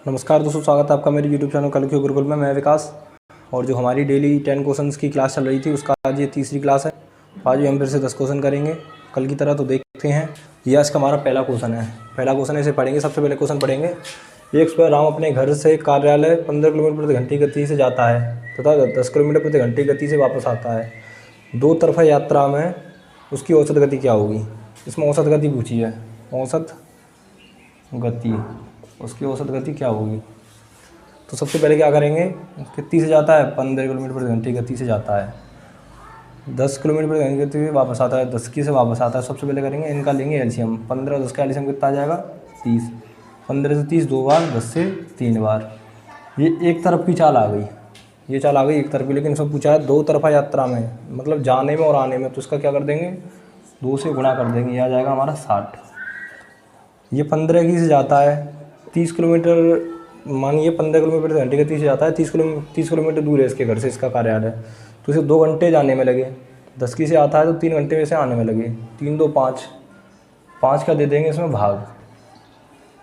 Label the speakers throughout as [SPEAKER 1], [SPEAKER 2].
[SPEAKER 1] नमस्कार दोस्तों, स्वागत है आपका मेरे YouTube चैनल कल के गुरुकुल में। मैं विकास। और जो हमारी डेली 10 क्वेश्चंस की क्लास चल रही थी उसका आज ये तीसरी क्लास है। आज भी हम फिर से 10 क्वेश्चन करेंगे कल की तरह। तो देखते हैं, ये आज का हमारा पहला क्वेश्चन है। इसे पढ़ेंगे। सबसे पहले क्वेश्चन पढ़ेंगे। एक सुबह राम अपने घर से कार्यालय 15 किलोमीटर प्रति घंटे गति से जाता है तथा 10 किलोमीटर प्रति घंटे गति से वापस आता है। दो तरफा यात्रा में उसकी औसत गति क्या होगी? इसमें औसत गति पूछी है। औसत गति, उसकी औसत गति क्या होगी? तो सबसे पहले क्या करेंगे, कितनी से जाता है? 15 किलोमीटर प्रति घंटे गति से जाता है। 10 किलोमीटर प्रति घंटे गति से वापस आता है, 10 की से वापस आता है। सबसे पहले करेंगे इनका, लेंगे एलसीएम। 15 और 10 का एलसीएम कितना आ जाएगा? 30। 15 से 30 दो बार, 10 से 3 बार। ये एक तरफ की चाल आ गई, ये चाल आ गई एक तरफ की। लेकिन इसमें पूछा है दो तरफा यात्रा में, मतलब जाने में और आने में। तो इसका क्या कर देंगे, 2 से गुणा कर देंगे। ये आ जाएगा हमारा 60। ये 15 की से जाता है 30 किलोमीटर, मानिए 15 किलोमीटर प्रति घंटे गति से जाता है। 30 किलोमीटर दूर है इसके घर से इसका कार्यालय। तो इसे 2 घंटे जाने में लगे। 10 की से आता है तो 3 घंटे में से आने में लगे। 3 2 5, 5 का दे देंगे इसमें भाग।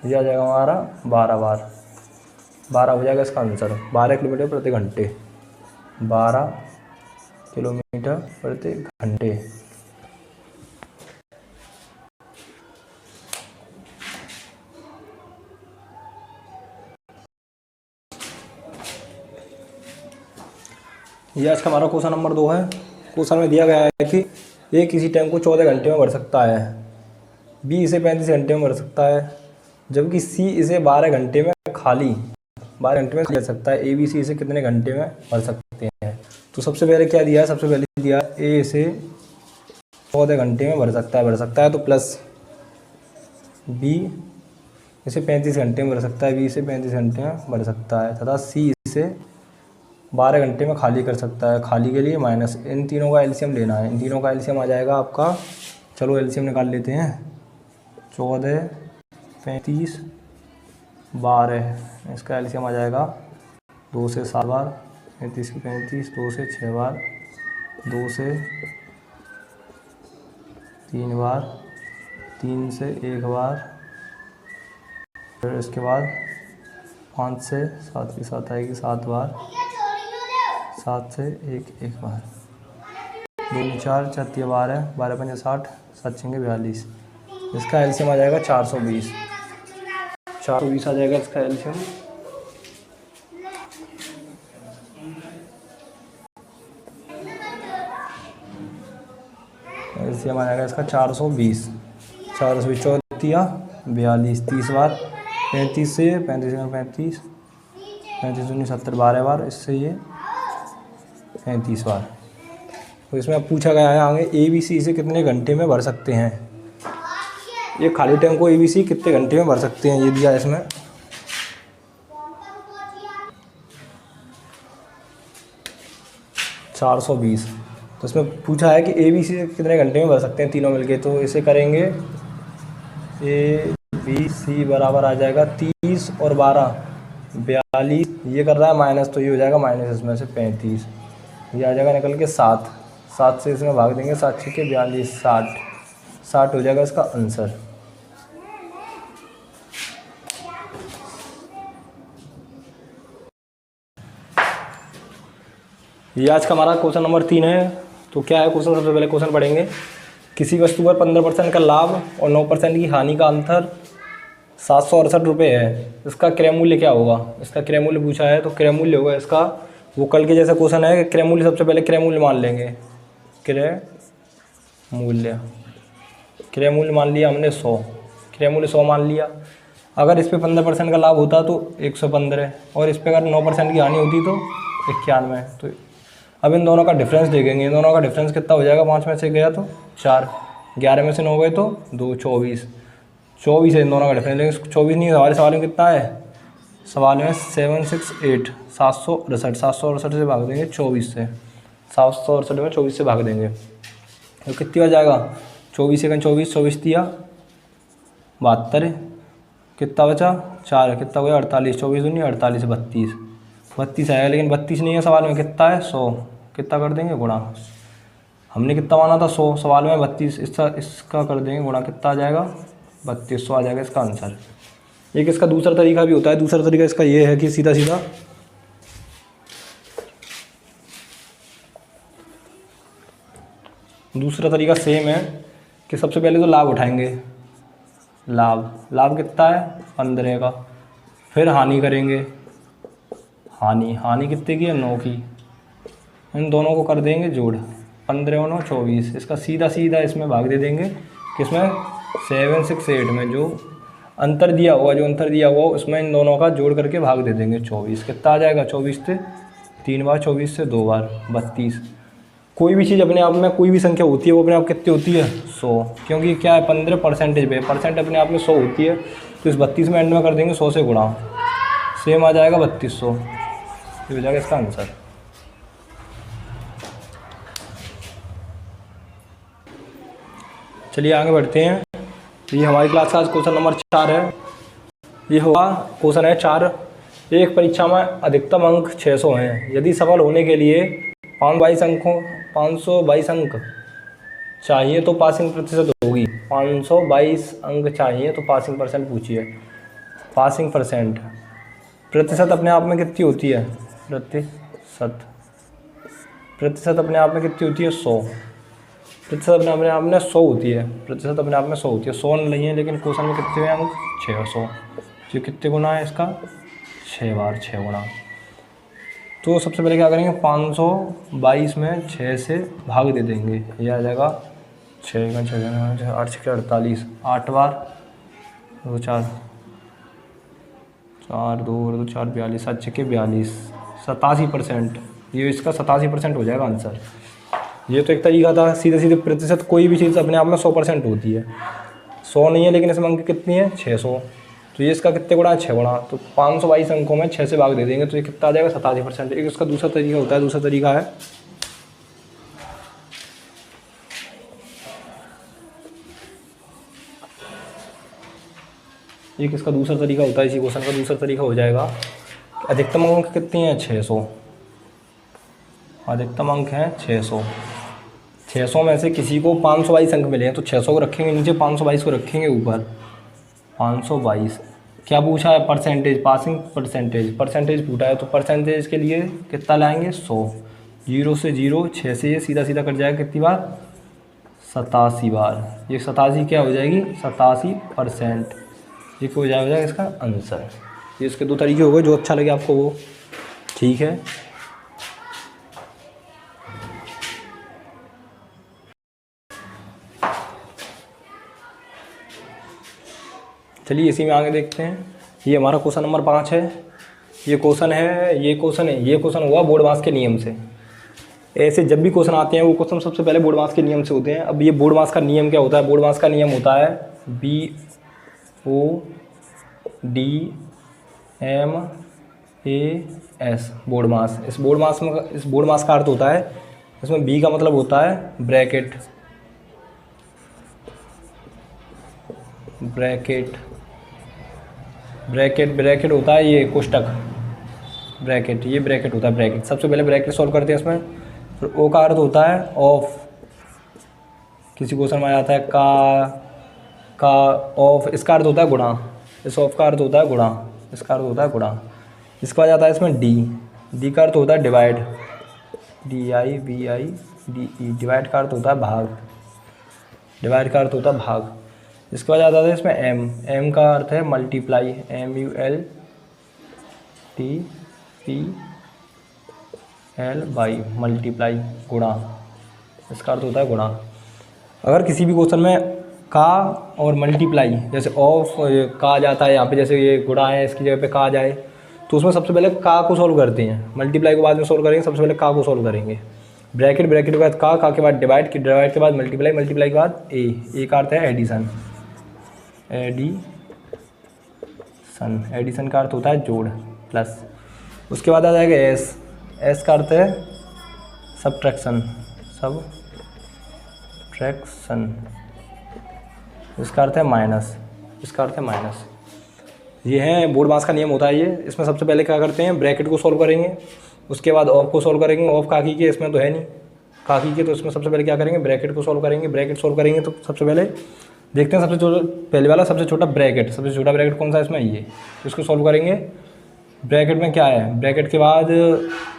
[SPEAKER 1] ये आ जाएगा हमारा 12 बार। 12 हो जाएगा इसका आंसर। 12 किलोमीटर प्रति घंटे, 12 किलोमीटर प्रति घंटे। ये आज का हमारा क्वेश्चन नंबर 2 है। क्वेश्चन में दिया गया है कि ए किसी टाइम को 14 घंटे में भर सकता है, बी इसे 35 घंटे में भर सकता है, जबकि सी इसे 12 घंटे में खाली कर सकता है। ए बी सी इसे कितने घंटे में भर सकते हैं? तो सबसे पहले क्या दिया है, सबसे पहले दिया ए इसे 14 घंटे में भर सकता है तो प्लस बी इसे 35 घंटे में भर सकता है, बी इसे 35 घंटे में भर सकता है, तथा सी इसे 12 घंटे में खाली कर सकता है। खाली के लिए माइनस, इन तीनों का एलसीएम लेना है। इन तीनों का एलसीएम आ जाएगा आपका, चलो एलसीएम निकाल लेते हैं। 14 35 12, इसका एलसीएम आ जाएगा 2 से 7 बार, 35 की 35, 2 से 6 बार, 2 से 3 बार, 3 से 1 बार, फिर इसके बाद 5 से 7 की 7 आएगी 7 बार, 7 से 1 बार, 2 4 4 12, 12 5 60, 7 6 42। इसका एलसीएम आ जाएगा 420 आ जाएगा इसका एलसीएम। एलसीएम आ जाएगा इसका 420। 420 चौथिया 42, 30 बार, 35 से 35 में 35, 35 19 70, 12 बार, इससे ये 35 बार। तो इसमें अब पूछा गया है आगे ए बी सी इसे कितने घंटे में भर सकते हैं। ये खाली टाइम को ए बी सी कितने घंटे में भर सकते हैं, ये दिया है इसमें। $420। तो इसमें पूछा है कि ए बी सी कितने घंटे में भर सकते हैं तीनों मिलके। तो इसे करेंगे, ए बी सी बराबर आ जाएगा 30 और 12 42। ये कर रहा है माइनस, तो ये हो जाएगा माइनस इसमें से 35। ये आ जाएगा निकल के 7 से इसमें भाग देंगे। 7 6 के 42, 60 हो जाएगा इसका आंसर। ये आज का हमारा क्वेश्चन नंबर 3 है। तो क्या है क्वेश्चन, सबसे पहले क्वेश्चन पढ़ेंगे। किसी वस्तु पर 15% का लाभ और 9% की हानि का अंतर 768 रुपये है, इसका क्रय मूल्य क्या होगा? इसका क्रय मूल्य पूछा है, तो क्रय मूल्य होगा इसका, वो कल के जैसा क्वेश्चन है कि क्रय मूल्य, सबसे पहले क्रय मूल्य मान लेंगे। क्रय मूल्य मान लिया हमने 100, क्रय मूल्य 100 मान लिया। अगर इस पर 15% का लाभ होता तो 115, और इस पर अगर 9% की हानि होती तो 91। तो अब इन दोनों का डिफरेंस देखेंगे। इन दोनों का डिफरेंस कितना हो जाएगा? 5 में से गया तो 4, 11 में से 9 गए तो 2, 24 है इन दोनों का डिफरेंस। लेकिन 24 नहीं, हमारे सवाल में कितना है? सवाल में 768, 768 से भाग देंगे 24 से। 768 में 24 से भाग देंगे तो कितनी हो जाएगा? 24 सेकंड 24 दिया 72, कितना बचा? 4, कितना हो गया? 48, 24 दूनी 48, 32 आएगा। लेकिन 32 नहीं है सवाल में, कितना है? 100। कितना कर देंगे? गुणा। हमने कितना माना था? 100, सवाल में 32, इसका कर देंगे गुणा। कितना आ जाएगा? 3200 आ जाएगा इसका आंसर। एक इसका दूसरा तरीका भी होता है। दूसरा तरीका इसका ये है कि सीधा सीधा दूसरा तरीका सेम है कि सबसे पहले तो लाभ उठाएंगे, लाभ कितना है 15 का, फिर हानि करेंगे, हानि कितने की है 9 की, इन दोनों को कर देंगे जोड़, 15 और 9 24। इसका सीधा सीधा इसमें भाग दे देंगे किसमें 7 6 8 में, जो अंतर दिया हुआ उसमें इन दोनों का जोड़ करके भाग दे देंगे 24। कितना आ जाएगा 24 से 3 बार, 24 से 2 बार 32। कोई भी चीज़ अपने आप में कोई भी संख्या होती है वो अपने आप कितनी होती है 100, क्योंकि क्या है 15 परसेंटेज पे, परसेंट अपने आप में 100 होती है। तो इस 32 में एंड में कर देंगे 100 से गुणा, सेम आ जाएगा 3200। ये हो जाएगा इसका आंसर। चलिए आगे बढ़ते हैं। ये हमारी क्लास का आज क्वेश्चन नंबर 4 है। ये हुआ क्वेश्चन है 4। एक परीक्षा में अधिकतम अंक 600 हैं। यदि सफल होने के लिए 522 अंक चाहिए तो पासिंग प्रतिशत होगी। 522 अंक चाहिए तो पासिंग परसेंट पूछिए। पासिंग परसेंट प्रतिशत अपने आप में कितनी होती है, प्रतिशत अपने आप में कितनी होती है 100। प्रतिशत अपने आप में 100 होती है, प्रतिशत अपने आप में 100 होती है। 100 नहीं है लेकिन क्वेश्चन में कितने हैं अंक 600। जो कितने गुना है इसका 6 बार, 6 गुना। तो सबसे पहले क्या करेंगे 522 में 6 से भाग दे देंगे। ये आ जाएगा 6 का 6 8 6 48, 8 बार 2 4 4 2 2 4 42, 7 6 42, 87%। ये इसका 87% हो जाएगा आंसर। ये तो एक तरीका था सीधे सीधे प्रतिशत। कोई भी चीज़ अपने आप में 100% होती है। 100 नहीं है लेकिन इसमें अंक कितनी है 600। तो ये इसका कितने गुणा है 6 गुणा। तो 522 अंकों में 6 से भाग दे देंगे तो ये कितना आ जाएगा 87%। एक इसका दूसरा तरीका होता है। दूसरा तरीका है एक इसका दूसरा तरीका होता है। इसी क्वेश्चन का दूसरा तरीका हो जाएगा अधिकतम अंक कितनी है 600। अधिकतम अंक है 600। 600 में से किसी को 522 अंक मिले हैं तो 600 को रखेंगे नीचे, 522 को रखेंगे ऊपर। 522 क्या पूछा है परसेंटेज, पासिंग परसेंटेज पूछा है। तो परसेंटेज के लिए कितना लाएंगे 100। 0 से 0 6 से ये सीधा सीधा कट जाएगा कितनी बार 87 बार। ये 87 क्या हो जाएगी 87%। ये हो जाएगा इसका आंसर। ये इसके 2 तरीके हो गए। जो अच्छा लगे आपको वो ठीक है। चलिए इसी में आगे देखते हैं। ये हमारा क्वेश्चन नंबर 5 है। ये क्वेश्चन हुआ बोर्ड मास के नियम से। ऐसे जब भी क्वेश्चन आते हैं वो क्वेश्चन सबसे पहले बोर्ड मास के नियम से होते हैं। अब ये बोर्ड मास का नियम क्या होता है, बोर्ड मास का नियम होता है BODMAS बोर्ड मास। इस बोर्ड मास का अर्थ होता है, इसमें B का मतलब होता है ब्रैकेट होता है ये कोष्टक, ब्रैकेट, ये ब्रैकेट होता है ब्रैकेट। सबसे पहले ब्रैकेट सॉल्व करते हैं इसमें। फिर O का अर्थ होता है ऑफ। किसी क्वेश्चन में आ जाता है का ऑफ, इसका अर्थ होता है गुणा। इस ऑफ का अर्थ होता है गुणा, इसका अर्थ होता है गुणा। इसका आ जाता है इसमें डी का अर्थ होता है डिवाइड, DIVIDE। डिवाइड का अर्थ होता है भाग, इसके बाद आता है इसमें एम का अर्थ है मल्टीप्लाई, MULTPLY मल्टीप्लाई, गुणा, इसका अर्थ होता है गुणा। अगर किसी भी क्वेश्चन में का और मल्टीप्लाई, जैसे ऑफ का आ जाता है यहाँ पे, जैसे ये गुणा है इसकी जगह पे का आ जाए, तो उसमें सबसे पहले का को सॉल्व करते हैं। मल्टीप्लाई को बाद में सॉल्व करेंगे, सबसे पहले का को सॉल्व करेंगे। ब्रैकेट के बाद का के बाद डिवाइड के बाद मल्टीप्लाई के बाद ए का अर्थ है एडिशन का अर्थ होता है जोड़, प्लस। उसके बाद आ जाएगा एस का अर्थ है सब्ट्रैक्शन, इसका अर्थ है माइनस, ये है बोर्ड मास का नियम होता है ये। इसमें सबसे पहले क्या करते हैं ब्रैकेट को सॉल्व करेंगे, उसके बाद ऑफ को सॉल्व करेंगे। ऑफ काकी के इसमें तो है नहीं, काकी के, तो इसमें सबसे पहले क्या करेंगे ब्रैकेट को सॉल्व करेंगे। ब्रैकेट सॉल्व करेंगे तो सबसे पहले देखते हैं सबसे छोटा, पहले वाला सबसे छोटा ब्रैकेट, सबसे छोटा ब्रैकेट कौन सा है इसमें, ये। तो इसको सॉल्व करेंगे। ब्रैकेट में क्या है, ब्रैकेट के बाद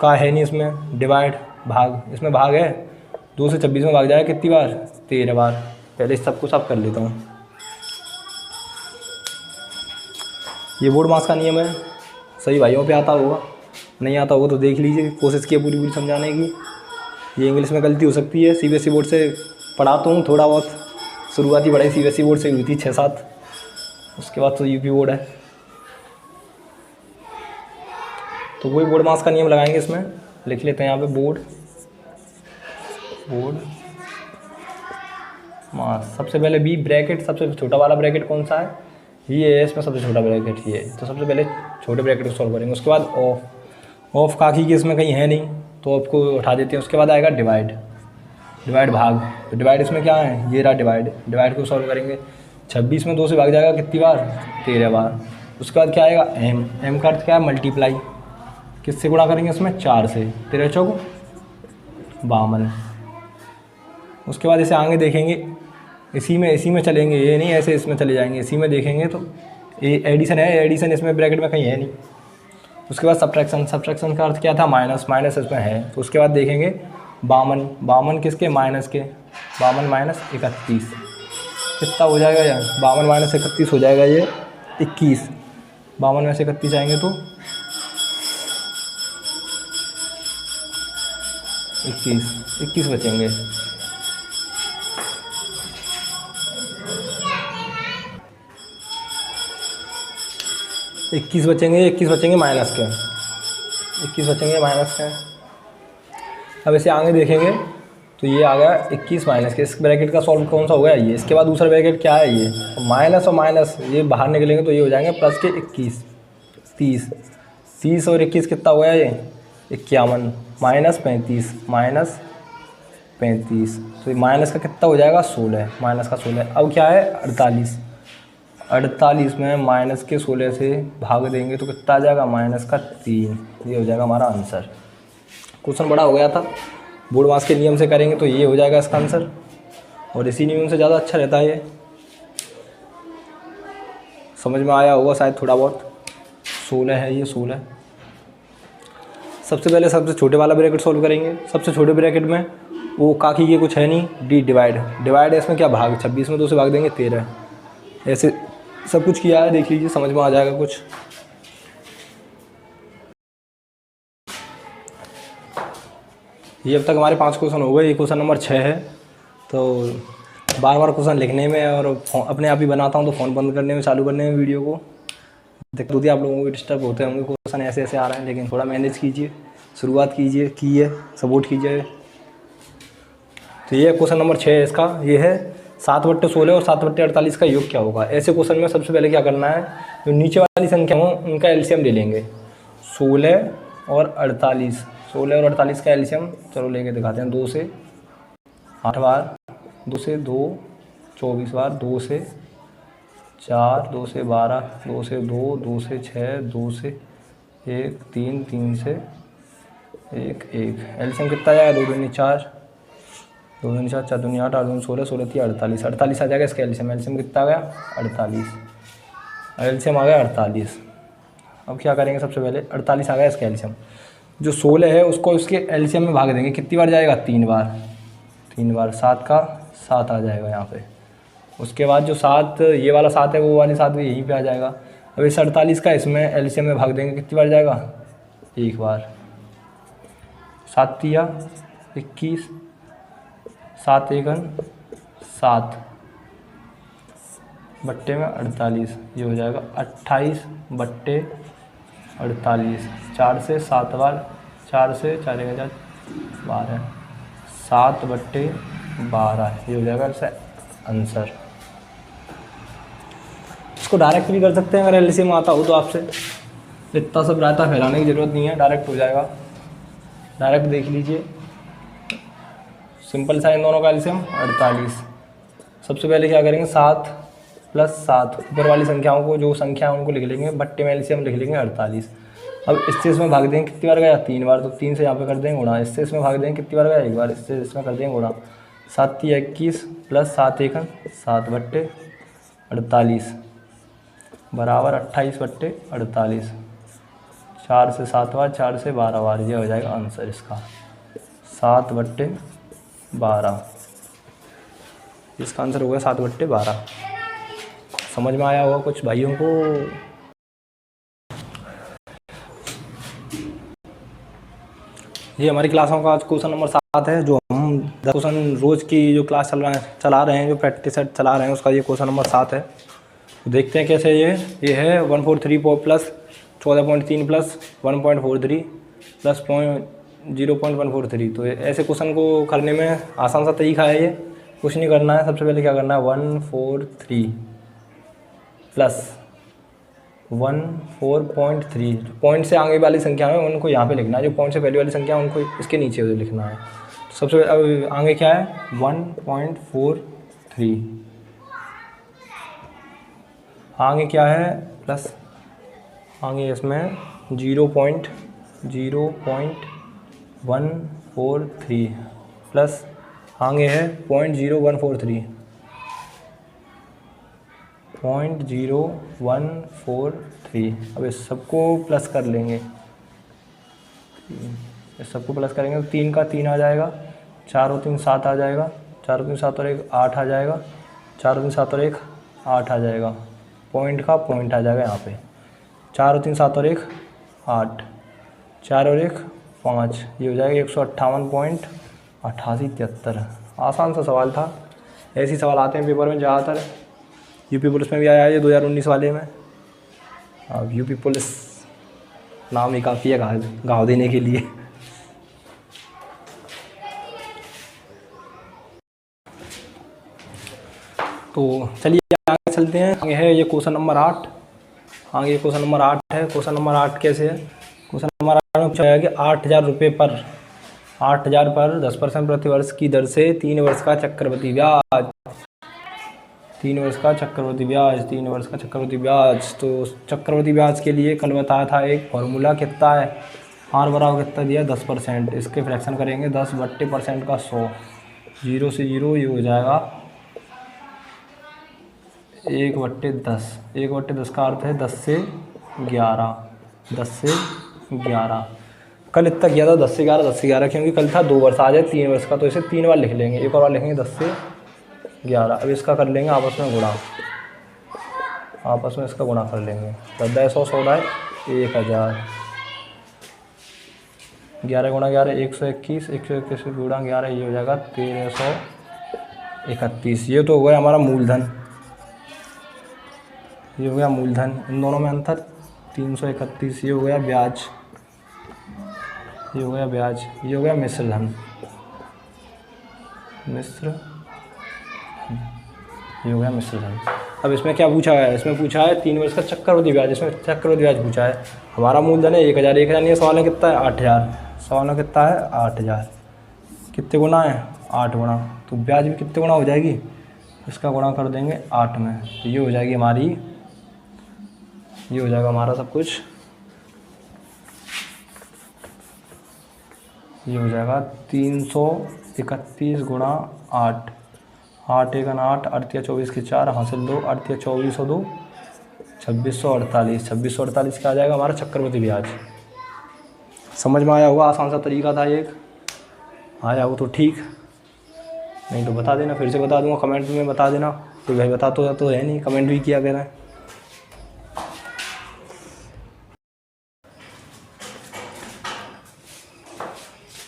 [SPEAKER 1] का है नहीं इसमें, डिवाइड भाग, इसमें भाग है, 2 से 26 में भाग जाएगा कितनी बार, 13 बार। पहले इस सबको साफ कर लेता हूँ। ये बोर्ड मास का नियम है, सही भाइयों पे आता होगा, नहीं आता होगा तो देख लीजिए, कोशिश की पूरी पूरी समझाने की। ये इंग्लिश में गलती हो सकती है, सीबीएसई बोर्ड से पढ़ाता हूँ थोड़ा बहुत, शुरुआती पढ़ाई सीबीएसई बोर्ड से हुई थी 6-7, उसके बाद तो यूपी बोर्ड है। तो वही बोर्ड मास का नियम लगाएंगे इसमें, लिख लेते हैं यहाँ पे बोर्ड मास। सबसे पहले बी ब्रैकेट, सबसे छोटा वाला ब्रैकेट कौन सा है, ये है, इसमें सबसे छोटा ब्रैकेट ये है। तो सबसे पहले छोटे ब्रैकेट को सॉल्व करेंगे। उसके बाद ऑफ काकी की इसमें कहीं है नहीं, तो ऑफ को उठा देते हैं। उसके बाद आएगा डिवाइड भाग। तो डिवाइड इसमें क्या है, ये रहा डिवाइड को सॉल्व करेंगे। 26 में 2 से भाग जाएगा कितनी बार, 13 बार। उसके बाद क्या आएगा, एम का अर्थ क्या है, मल्टीप्लाई, किससे गुणा करेंगे इसमें, 4 से, 13 चौक 52। उसके बाद इसे आगे देखेंगे, इसी में चलेंगे, ये नहीं ऐसे इसमें चले जाएंगे, इसी में देखेंगे तो एडिशन है, एडिशन इसमें ब्रैकेट में कहीं है नहीं। उसके बाद सब्ट्रैक्शन का अर्थ क्या था, माइनस इसमें है। तो उसके बाद देखेंगे 52 किसके, माइनस के, 52 माइनस 31 कितना हो जाएगा यार, 52 माइनस 31 हो जाएगा ये 21। 52 में से 31 आएंगे तो 21 बचेंगे। इक्कीस बचेंगे माइनस के, 21 बचेंगे माइनस के। अब इसे आगे देखेंगे तो ये आ गया 21 माइनस के। इस ब्रैकेट का सॉल्व कौन सा हो गया, ये। इसके बाद दूसरा ब्रैकेट क्या है, ये तो माइनस और माइनस ये बाहर निकलेंगे तो ये हो जाएंगे प्लस के 21, 30 और 21 कितना हो गया, ये 51 माइनस 35 तो माइनस का कितना हो जाएगा, 16, माइनस का 16। अब क्या है, 48 में माइनस के 16 से भाग देंगे तो कितना आ जाएगा, माइनस का 3। ये हो जाएगा हमारा आंसर। क्वेश्चन बड़ा हो गया था, बोर्ड मास के नियम से करेंगे तो ये हो जाएगा इसका आंसर, और इसी नियम से ज़्यादा अच्छा रहता है। ये समझ में आया होगा शायद थोड़ा बहुत। 16 है ये, 16। सबसे पहले सबसे छोटे वाला ब्रैकेट सॉल्व करेंगे। सबसे छोटे ब्रैकेट में वो काकी के कुछ है नहीं, डी डिवाइड है, इसमें क्या भाग, 26 में 2 से भाग देंगे 13। ऐसे सब कुछ किया है, देख लीजिए, समझ में आ जाएगा कुछ। ये अब तक हमारे 5 क्वेश्चन हो गए, ये क्वेश्चन नंबर 6 है। तो बार बार क्वेश्चन लिखने में और अपने आप ही बनाता हूँ तो फ़ोन बंद करने में, चालू करने में वीडियो को देख दो, आप लोगों को डिस्टर्ब होते होंगे, क्वेश्चन ऐसे आ रहे हैं, लेकिन थोड़ा मैनेज कीजिए, शुरुआत कीजिए, सपोर्ट कीजिए। तो ये क्वेश्चन नंबर 6 है इसका, ये है 7/16 और 7/48 का योग क्या होगा। ऐसे क्वेश्चन में सबसे पहले क्या करना है, जो नीचे वाली संख्या हो उनका एलसीएम ले लेंगे। 16 और 48 का एलसीएम चलो लेके दिखाते हैं। 2 से 8 बार, 2 से 2 24 बार, 2 से 4, 2 से 12, 2 से 2, 2 से 6, 2 से 1, 3, 3 से 1, 1। एलसीएम कितना जाएगा, 2 दूनी 4, 2 दूनी 4, 4 दूनी 8, 8 दूनी 16, 16 थी 48 आ जाएगा इसका एलसीएम। एलसीएम कितना आ गया, 48। एलसीएम आ गया 48। अब क्या करेंगे, सबसे पहले 48 आ गया इसका एलसीएम। जो 16 है उसको उसके एलसीएम में भाग देंगे, कितनी बार जाएगा, 3 बार। 7 का 7 आ जाएगा यहाँ पे। उसके बाद जो 7, ये वाला 7 है, वो वाले 7 भी यहीं पे आ जाएगा। अब इस 48 का इसमें एलसीएम में भाग देंगे, कितनी बार जाएगा, 1 बार। 7 तिया 21, 7 एकन 7 बट्टे में 48, ये हो जाएगा 28/48। 4 से 7 बार, 4 से 4 1 12, 7/12, ये हो जाएगा इसका आंसर। इसको डायरेक्ट भी कर सकते हैं अगर एलसीएम आता हो तो आपसे, इतना सब रायता फैलाने की ज़रूरत नहीं है, डायरेक्ट हो जाएगा। डायरेक्ट देख लीजिए, सिंपल सा इन दोनों का एलसीएम 48। सबसे पहले क्या करेंगे, 7 + 7 ऊपर वाली संख्याओं को, जो संख्या है उनको लिख लेंगे, बट्टे में एलसीएम लिख लेंगे 48। अब इससे इसमें भाग देंगे, कितनी बार गया, 3 बार, तो 3 से यहाँ पे कर देंगे गुणा। इससे इसमें भाग देंगे, कितनी बार गया, 1 बार। इससे इसमें कर देंगे गुणा। 7 × 21 प्लस 7 × 7 बट्टे 48 बराबर 28/48। 4 से 7 बार, 4 से 12 बार, ये हो जाएगा आंसर इसका 7/12। इसका आंसर होगा 7/12। समझ में आया होगा कुछ भाइयों को? ये हमारी क्लासों का आज क्वेश्चन नंबर 7 है, जो हम 10 क्वेश्चन रोज़ की जो क्लास चला रहे हैं, जो प्रैक्टिस सेट चला रहे हैं, उसका ये क्वेश्चन नंबर 7 है। तो देखते हैं कैसे ये है 143 प्लस 14.3 प्लस 1.43 प्लस 0.143। तो ऐसे क्वेश्चन को करने में आसान सा तरीका है ये, कुछ नहीं करना है। सबसे पहले क्या करना है, 143 प्लस 14.3, पॉइंट से आगे वाली संख्या है उनको यहाँ पे लिखना है, जो पॉइंट से पहले वाली संख्या है उनको इसके नीचे लिखना है। तो सबसे अब आगे क्या है 1.43, आगे क्या है प्लस, आगे इसमें 0.143 प्लस आगे है 0.0143, 0.0143। अब इस सबको प्लस कर लेंगे, इस सबको प्लस करेंगे तो 3 का 3 आ जाएगा, 4 और 3 7 आ जाएगा, 4 और 3 7 और 1 8 आ जाएगा, 4 और 3 7 और 1 8 आ जाएगा, पॉइंट का पॉइंट आ जाएगा यहाँ पे। 4 और 3 7 और 1 8, 4 और 1 5, ये हो जाएगा 158.8873। आसान सा सवाल था, ऐसे ही सवाल आते हैं पेपर में ज़्यादातर। यूपी पुलिस में भी आया है ये 2019 वाले में। अब यूपी पुलिस नाम ही काफ़ी है गाँव देने के लिए। तो चलिए आगे चलते हैं। आगे है ये क्वेश्चन नंबर 8। आगे क्वेश्चन नंबर 8 है। क्वेश्चन नंबर 8 कैसे है, क्वेश्चन नंबर 8 में पूछा गया कि 8,000 रुपये पर 8,000 पर 10% प्रतिवर्ष की दर से 3 वर्ष का चक्रवृद्धि ब्याज, 3 वर्ष का चक्रवृद्धि ब्याज, 3 वर्ष का चक्रवृद्धि ब्याज। तो चक्रवृद्धि ब्याज के लिए कल बताया था एक फॉर्मूला कितना है, आर बराबर कितना दिया 10%। इसके फ्रैक्शन करेंगे 10/% का 100, 0 से 0, ये हो जाएगा 1/10। 1/10 का अर्थ है 10 से 11, 10 से 11। कल इतना किया था 10 से 11, 10 से 11, क्योंकि कल था 2 वर्ष, आ जाए 3 वर्ष का, तो इसे 3 बार लिख लेंगे, एक और बार लिखेंगे 10 से 11। अब इसका कर लेंगे आपस में गुणा, आपस में इसका गुणा कर लेंगे। 10 100 16 1000, 11 गुणा 11 121, 121 गुणा 11 ये हो जाएगा 1331। ये तो हो गया हमारा मूलधन, ये हो गया मूलधन। इन दोनों में अंतर 331। ये हो गया ब्याज, ये हो गया ब्याज, ये हो गया मिश्र धन, मिश्र, ये हो गया मिश्र धन। अब इसमें क्या पूछा है, इसमें पूछा है 3 वर्ष का चक्रवृद्धि ब्याज, इसमें चक्रवृद्धि ब्याज पूछा है। हमारा मूलधन है 1000, 1000 ये सवाल है कितना है 8000, सवाल है कितना है 8000, कितने गुना है 8 गुना, तो ब्याज भी कितने गुना हो जाएगी, इसका गुणा कर देंगे 8 में, तो ये हो जाएगी हमारी, ये हो जाएगा हमारा सब कुछ, ये हो जाएगा 331 गुणा 8, 8 1 8, 8 या 24 के 4, हासिल 2, 8 या 24 2, 2648, 2648 का आ जाएगा हमारा चक्रवृद्धि ब्याज। समझ में आया होगा, आसान सा तरीका था ये, आया हो तो ठीक, नहीं तो बता देना, फिर से बता दूंगा, कमेंट में बता देना, तो भाई बता तो है नहीं, कमेंट भी किया करें।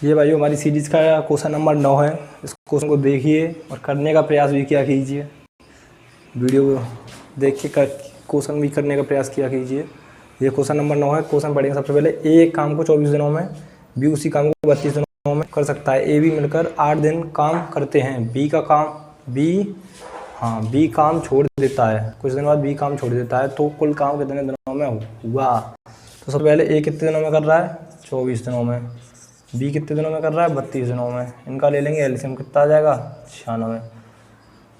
[SPEAKER 1] ये भाई हमारी सीरीज़ का क्वेश्चन नंबर 9 है। इस क्वेश्चन को देखिए और करने का प्रयास भी किया कीजिए, वीडियो को देख के क्वेश्चन भी करने का प्रयास किया कीजिए। ये क्वेश्चन नंबर 9 है। क्वेश्चन पढ़ेंगे सबसे पहले, एक काम को 24 दिनों में, बी उसी काम को 32 दिनों में कर सकता है। ए बी मिलकर 8 दिन काम करते हैं। बी का काम, बी काम छोड़ देता है, कुछ दिन बाद बी काम छोड़ देता है, तो कुल काम कितने दिनों में हुआ। तो सबसे पहले ए कितने दिनों में कर रहा है 24 दिनों में, बी कितने दिनों में कर रहा है 32 दिनों में। इनका ले लेंगे एलसीएम, कितना आ जाएगा 96,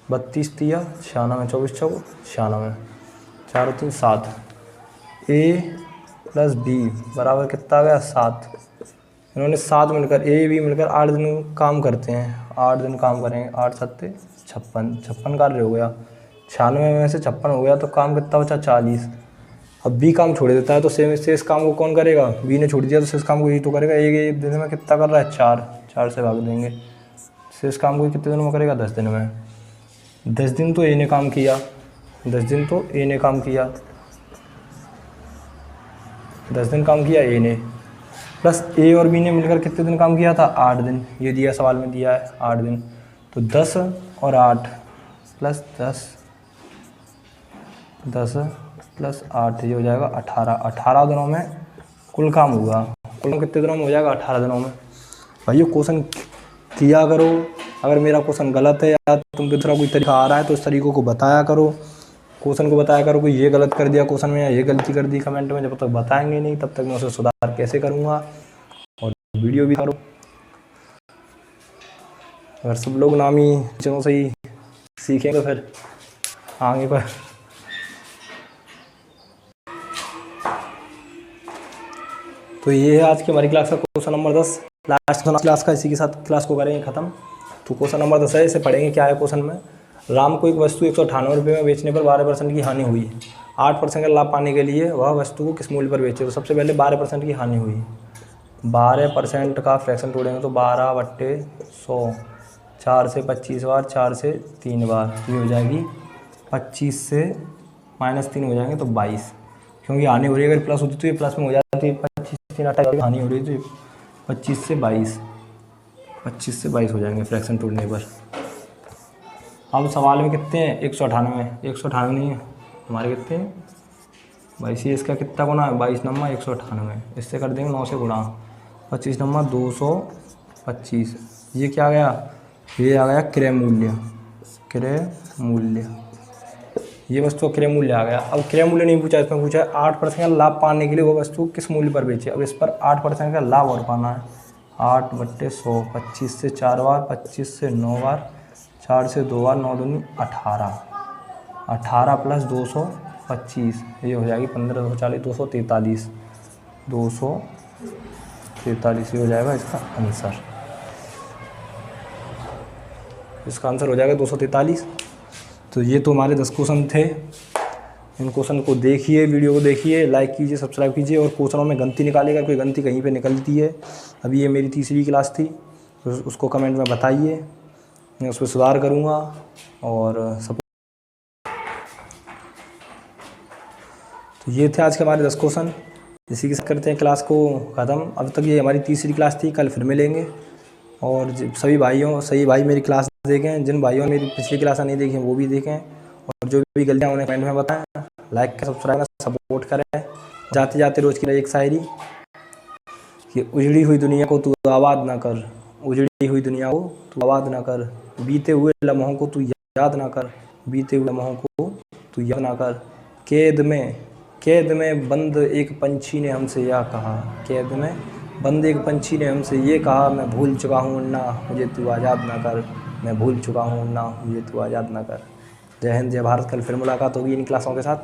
[SPEAKER 1] 32 तिया 96, 24 चौक 96, 4 और 3 7। ए प्लस बी बराबर कितना आ गया 7, इन्होंने साथ मिलकर ए बी मिलकर 8 दिन काम करते हैं, 8 दिन काम करेंगे। 8 सत्ते 56, 56 कार्य हो गया। 96 में से 56 हो गया तो काम कितना बचा 40। अब बी काम छोड़ देता है तो शेष काम को कौन करेगा, बी ने छोड़ दिया तो शेष काम को यही तो करेगा। एक दिन में कितना कर रहा है 4, 4 से भाग देंगे। शेष काम को कितने दिनों में करेगा 10 दिन में। 10 दिन तो ए ने काम किया, 10 दिन तो ए ने काम किया, 10 दिन काम किया ए ने, प्लस ए और बी ने मिलकर कितने दिन काम किया था 8 दिन। ये दिया सवाल में दिया है 8 दिन। तो 10 और 8 प्लस 10 प्लस 8 ये हो जाएगा 18। 18 दिनों में कुल काम हुआ। कुल कितने दिनों में हो जाएगा 18 दिनों में। भाई क्वेश्चन किया करो, अगर मेरा क्वेश्चन गलत है या तुम दूसरा कोई तरीका आ रहा है तो इस तरीक़ों को बताया करो, क्वेश्चन को बताया करो कि ये गलत कर दिया क्वेश्चन में या ये गलती कर दी कमेंट में। जब तक बताएंगे नहीं तब तक मैं उसे सुधार कैसे करूँगा। और वीडियो भी करो, अगर सब लोग नामी चीज़ों से ही सीखेंगे तो फिर आगे पर। तो ये है आज की हमारी क्लास का क्वेश्चन नंबर 10, लास्ट क्लास का। इसी के साथ क्लास को करेंगे ख़त्म। तो क्वेश्चन नंबर 10 है, इसे पढ़ेंगे। क्या है क्वेश्चन में, राम को एक वस्तु 198 रुपये में बेचने पर 12% की हानि हुई। 8% का लाभ पाने के लिए वह वस्तु को किस मूल्य पर बेचे। तो सबसे पहले 12% की हानि हुई। 12% का फ्रैक्शन तोड़ेंगे तो 12/100, 4 से 25 बार, 4 से 3 बार, ये हो जाएगी 25 से -3 हो जाएंगे तो 22। क्योंकि हानि हो रही है, अगर प्लस होती तो ये प्लस में हो जाती है। 25 3 28 हानि हो रही है तो 25 से 22, 25 से 22 हो जाएंगे फ्रैक्शन तोड़ने पर। अब सवाल में कितने हैं 198, 198 नहीं है हमारे, कितने हैं 22। इसका कितना गुना है 22 नम्मा 198, इससे कर देंगे 9 से गुणा, 25 नम्मा 225। ये क्या आ गया, ये आ गया क्रय मूल्य, क्रय मूल्य। ये वस्तु का क्रय मूल्य आ गया। अब क्रय मूल्य नहीं पूछा, इसमें पूछा है 8% का लाभ पाने के लिए वो वस्तु किस मूल्य पर बेचे। अब इस पर 8% का लाभ और पाना है। 8/100, 25 से 4 बार, 25 से 9 बार, 4 से 2 बार, 9 दूनी 18, 18 प्लस 225 ये हो जाएगी 15, 240, 243, 243 ये हो जाएगा इसका आंसर। इसका आंसर हो जाएगा 243। तो ये तो हमारे 10 क्वेश्चन थे। इन क्वेश्चन को देखिए, वीडियो को देखिए, लाइक कीजिए, सब्सक्राइब कीजिए। और क्वेश्चनों में गलती निकालिएगा, कोई गलती कहीं पे निकलती है। अभी ये मेरी तीसरी क्लास थी, तो उसको कमेंट में बताइए, मैं उस पर सुधार करूँगा। और सब तो ये थे आज के हमारे 10 क्वेश्चन। इसी के साथ करते हैं क्लास को ख़त्म। अब तक ये हमारी तीसरी क्लास थी, कल फिर मिलेंगे। और सभी भाई मेरी क्लास देखें, जिन भाइयों ने मेरी पिछली क्लास नहीं देखी वो भी देखें। और जो भी गलतियाँ उन्हें कमेंट में बताएं, लाइक करें, सब्सक्राइब करें, सपोर्ट करें। जाते जाते रोज़ की एक शायरी कि उजड़ी हुई दुनिया को तू आबाद ना कर, उजड़ी हुई दुनिया को तू आबाद ना कर, बीते हुए लम्हों को तू याद ना कर, बीते हुए लम्हों को तू याद ना कर। कैद में बंद एक पंछी ने हमसे यह कहा, कैद में बंद एक पंछी ने हमसे ये कहा, मैं भूल चुका हूँ उड़ना, मुझे तू आज़ाद ना कर, मैं भूल चुका हूँ उड़ना, मुझे तू आज़ाद ना कर। जय हिंद, जय भारत। कल फिर मुलाकात होगी इन क्लासों के साथ।